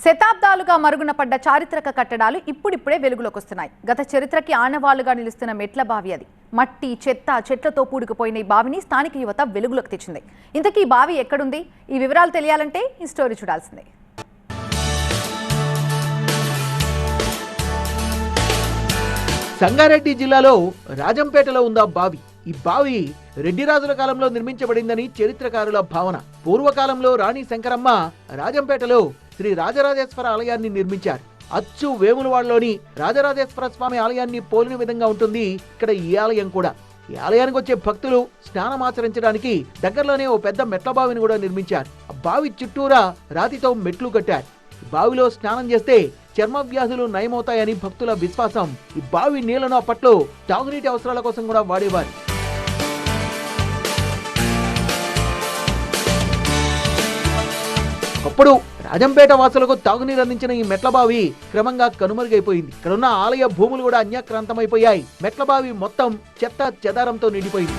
శతాబ్దాలుగా మరుగున పడ్డ చారిత్రక కట్టడాలు ఇప్పుడిప్పుడే వెలుగులోకి వస్తున్నాయి. గత చరిత్రకి ఆనవాళ్లుగా నిలుస్తున్న మెట్ల బావి అది. మట్టి, చెత్త, చెట్లతో పూడుకుపోయిన ఈ బావిని స్థానిక యువత వెలుగులోకి తెచ్చింది. ఇంతకీ ఈ బావి ఎక్కడుంది? ఈ వివరాలు తెలియాలంటే ఈ స్టోరీ చూడాల్సిందే. సంగారెడ్డి జిల్లాలో రాజంపేటలో ఉందా బావి. ఈ బావి రెడ్డి రాజుల కాలంలో నిర్మించబడిందని చరిత్రకారుల భావన. పూర్వకాలంలో రాణి శంకరమ్మ రాజంపేటలో శ్రీ రాజరాజేశ్వర ఆలయాన్ని నిర్మించారు. అచ్చు వేములవాడలోని రాజరాజేశ్వర స్వామి ఆలయాన్ని పోలిన విధంగా ఉంటుంది ఇక్కడ ఈ ఆలయం కూడా. ఈ ఆలయానికి వచ్చే భక్తులు స్నానమాచరించడానికి దగ్గరలోనే ఓ పెద్ద మెట్ల బావిని కూడా నిర్మించారు. ఆ బావి చుట్టూరా రాతితో మెట్లు కట్టారు. బావిలో స్నానం చేస్తే చర్మ వ్యాధులు నయమవుతాయని భక్తుల విశ్వాసం. ఈ బావి నీళ్లను అప్పట్లో తాగునీటి అవసరాల కోసం కూడా వాడేవారు. అప్పుడు రాజంపేట వాసులకు తాగునీరు అందించిన ఈ మెట్ల బావి క్రమంగా కనుమరుగైపోయింది. ఇక్కడున్న ఆలయ భూములు కూడా అన్యాక్రాంతమైపోయాయి. మెట్ల బావి మొత్తం చెత్త చెదారంతో నిండిపోయింది.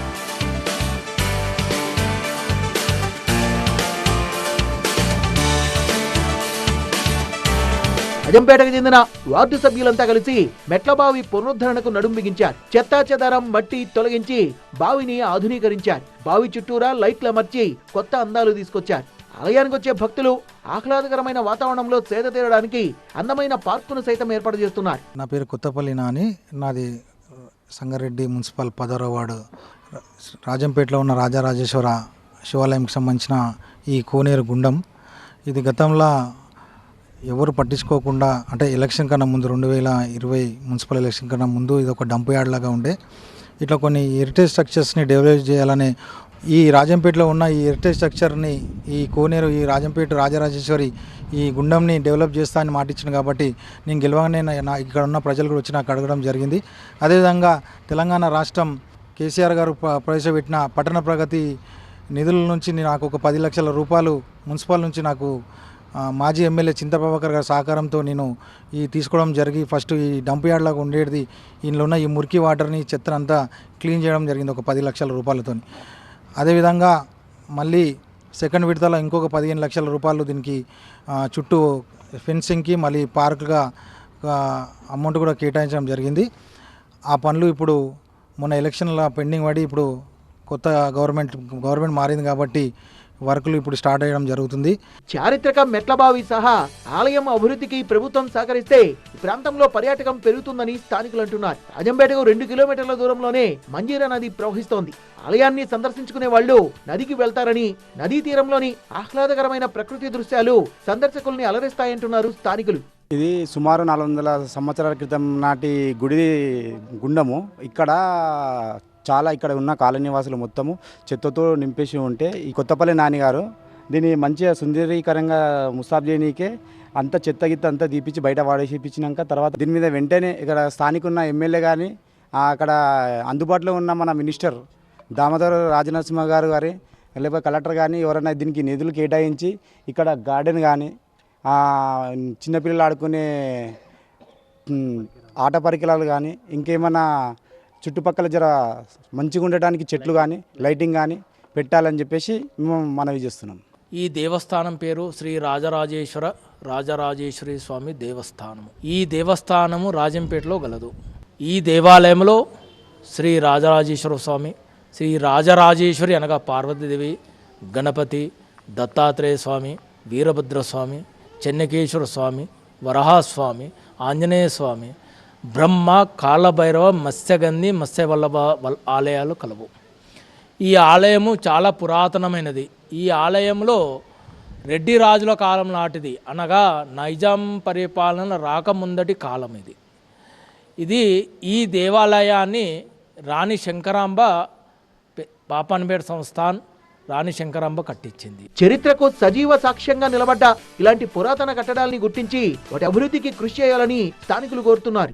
రాజంపేటకు చెందిన వార్డు సభ్యులంతా కలిసి మెట్లబావి పునరుద్ధరణకు నడుం బిగించారు. చెత్తా చెదారం మట్టి తొలగించి బావిని ఆధునీకరించారు. బావి చుట్టూరా లైట్లు అమర్చి కొత్త అందాలు తీసుకొచ్చారు. ఆలయానికి వచ్చే భక్తులు ఆహ్లాదకరమైన వాతావరణంలో సేద తీరడానికి అందమైన పార్కును సైతం ఏర్పాటు చేస్తున్నారు. నా పేరు కొత్తపల్లి నాని. నాది సంగారెడ్డి మున్సిపల్ 10వ వార్డు రాజంపేటలో ఉన్న రాజరాజేశ్వర శివాలయంకి సంబంధించిన ఈ కోనేరు గుండం. ఇది గతంలో ఎవరు పట్టించుకోకుండా, అంటే ఎలక్షన్ కన్నా ముందు 2020 మున్సిపల్ ఎలక్షన్ కన్నా ముందు ఇది ఒక డంప్ యార్డ్ లాగా ఉండే. ఇట్లా కొన్ని హెరిటేజ్ స్ట్రక్చర్స్ని డెవలప్ చేయాలని ఈ రాజంపేటలో ఉన్న ఈ హెరిటేజ్ స్ట్రక్చర్ని, ఈ కోనేరు, ఈ రాజంపేట రాజరాజేశ్వరి ఈ గుండంని డెవలప్ చేస్తా అని మాటిచ్చింది. కాబట్టి నేను గెలవగానే ఇక్కడ ఉన్న ప్రజలు కూడా వచ్చి నాకు అడగడం జరిగింది. అదేవిధంగా తెలంగాణ రాష్ట్రం కేసీఆర్ గారు ప్రవేశపెట్టిన పట్టణ ప్రగతి నిధుల నుంచి నాకు ఒక 10 లక్షల రూపాయలు మున్సిపల్ నుంచి నాకు మాజీ ఎమ్మెల్యే చింత ప్రభాకర్ గారి సహకారంతో నేను ఈ తీసుకోవడం జరిగి ఫస్ట్ ఈ డంప్ యార్డ్ లాగా ఉండేది ఇందులో ఉన్న ఈ మురికి వాటర్ని చెత్తను అంతా క్లీన్ చేయడం జరిగింది ఒక 10 లక్షల రూపాయలతో. అదేవిధంగా మళ్ళీ సెకండ్ విడతలో ఇంకొక 15 లక్షల రూపాయలు దీనికి చుట్టూ ఫెన్సింగ్కి మళ్ళీ పార్క్గా అమౌంట్ కూడా కేటాయించడం జరిగింది. ఆ పనులు ఇప్పుడు మొన్న ఎలక్షన్ల పెండింగ్ పడి ఇప్పుడు కొత్త గవర్నమెంట్ మారింది కాబట్టి వర్కులు ఇప్పుడు స్టార్ట్ అయ్యడం జరుగుతుంది. చారిత్రక మెట్లబావి సహా ఆలయం అభివృద్ధికి ప్రభుత్వం సహకరిస్తే ఈ ప్రాంతంలో పర్యాటకం పెరుగుతుందని స్థానికులు అంటున్నారు. రాజంపేటకు 2 కిలోమీటర్ల దూరంలోనే మంజీరా నది ప్రవహిస్తోంది. ఆలయాన్ని సందర్శించుకునే వాళ్ళు నదికి వెళ్తారని, నదీ తీరంలోని ఆహ్లాదకరమైన ప్రకృతి దృశ్యాలు సందర్శకుల్ని అలరిస్తాయంటున్నారు స్థానికులు. ఇది సుమారు 400 సంవత్సరాల క్రితం నాటి గుడి గుండము. ఇక్కడ ఉన్న కాలనీ వాసులు మొత్తము చెత్తతో నింపేసి ఉంటే ఈ కొత్తపల్లి నాన్నగారు దీన్ని మంచిగా సుందరీకరంగా ముస్తాబ్ చేయనీకే అంత చెత్త గిత్త అంతా తీపిచ్చి బయట వాడేసిపించినాక తర్వాత దీని మీద వెంటనే ఇక్కడ స్థానిక ఉన్న ఎమ్మెల్యే కానీ అక్కడ అందుబాటులో ఉన్న మన మినిస్టర్ దామోదర్ రాజనరసింహ గారు లేకపోతే కలెక్టర్ కానీ ఎవరైనా దీనికి నిధులు కేటాయించి ఇక్కడ గార్డెన్ కానీ చిన్నపిల్లలు ఆడుకునే ఆట పరికరాలు కానీ ఇంకేమన్నా చుట్టుపక్కల జర మంచిగా ఉండటానికి చెట్లు కానీ లైటింగ్ కానీ పెట్టాలని చెప్పేసి మేము మనవి చేస్తున్నాం. ఈ దేవస్థానం పేరు శ్రీ రాజరాజేశ్వరి స్వామి దేవస్థానము. ఈ దేవస్థానము రాజంపేటలో గలదు. ఈ దేవాలయంలో శ్రీ రాజరాజేశ్వర స్వామి, శ్రీ రాజరాజేశ్వరి అనగా పార్వతీదేవి, గణపతి, దత్తాత్రేయ స్వామి, వీరభద్రస్వామి, చెన్నకేశ్వర స్వామి, వరహాస్వామి, ఆంజనేయ స్వామి, బ్రహ్మ, కాలభైరవ, మత్స్యగంధి, మత్స్యవల్లభ ఆలయాలు కలవు. ఈ ఆలయము చాలా పురాతనమైనది. ఈ ఆలయంలో రెడ్డి రాజుల కాలం నాటిది, అనగా నైజాం పరిపాలన రాకముందటి కాలం ఇది. ఈ దేవాలయాన్ని రాణి శంకరాంబ పాపన్పేట సంస్థాన్ రాణి శంకరాంబ కట్టించింది. చరిత్రకు సజీవ సాక్ష్యంగా నిలబడ్డ ఇలాంటి పురాతన కట్టడాల్ని గుర్తించి వాటి అభివృద్ధికి కృషి చేయాలని స్థానికులు కోరుతున్నారు.